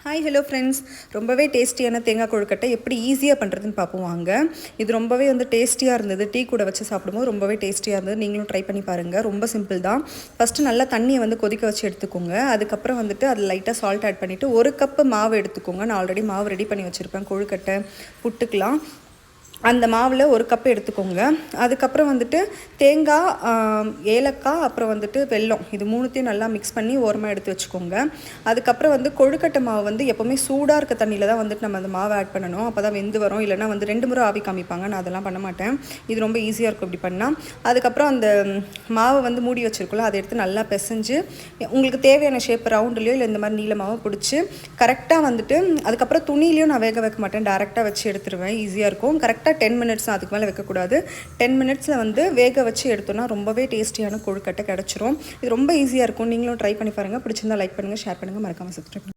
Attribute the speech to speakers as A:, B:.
A: Hi hello friends, ரொம்பவே டேஸ்டியான தேங்காய் கொழுக்கட்டை எப்படி ஈஸியாக பண்ணுறதுன்னு பார்ப்போம் வாங்க. இது ரொம்பவே டேஸ்டியாக இருந்தது. டீ கூட வச்சு சாப்பிடும்போது ரொம்பவே டேஸ்டியாக இருந்தது. நீங்களும் ட்ரை பண்ணி பாருங்கள். ரொம்ப சிம்பிள் தான். ஃபஸ்ட்டு நல்லா தண்ணியை கொதிக்க வச்சு எடுத்துக்கோங்க. அதுக்கப்புறம் அதில் லைட்டாக சால்ட் ஆட் பண்ணிவிட்டு 1 கப்பு மாவு எடுத்துக்கோங்க. நான் ஆல்ரெடி மாவு ரெடி பண்ணி வச்சுருப்பேன். கொழுக்கட்டை புட்டுக்கலாம் அந்த மாவில் 1 கப் எடுத்துக்கோங்க. அதுக்கப்புறம் தேங்காய், ஏலக்காய், அப்புறம் வெல்லம், இது 3த்தையும் நல்லா மிக்ஸ் பண்ணி ஓரமாக எடுத்து வச்சுக்கோங்க. அதுக்கப்புறம் கொழுக்கட்டை மாவு எப்போவுமே சூடாக இருக்க தண்ணியில் தான் நம்ம அந்த மாவை ஆட் பண்ணணும். அப்போ தான் வெந்து வரும். இல்லைனா 2 முறை ஆவி காமிப்பாங்க. நான் அதெல்லாம் பண்ண மாட்டேன். இது ரொம்ப ஈஸியாக இருக்கும் இப்படி பண்ணால். அதுக்கப்புறம் அந்த மாவை மூடி வச்சுருக்கோம்ல, அதை எடுத்து நல்லா பிசைஞ்சு உங்களுக்கு தேவையான ஷேப் ரவுண்டுலையோ இல்லை இந்த மாதிரி நீளமாகவோ பிடிச்சி கரெக்டாக அதுக்கப்புறம் துணிலையும் நான் வேக வைக்க மாட்டேன். டேரெக்டாக வச்சு எடுத்துருவேன். ஈஸியாக இருக்கும். கரெக்டாக 10 மினிட்ஸ், அதுக்கு மேலே வைக்கக்கூடாது. 10 மினிட்ஸில் வேக வச்சு எடுத்தோன்னா ரொம்பவே டேஸ்டியான கொழுக்கட்டை கிடச்சிரும். இது ரொம்ப ஈஸியாக இருக்கும். நீங்களும் ட்ரை பண்ணி பாருங்கள். பிடிச்சிருந்தா லைக் பண்ணுங்கள், ஷேர் பண்ணுங்கள், மறக்காமல் சப்ஸ்கிரைப் பண்ணுங்கள்.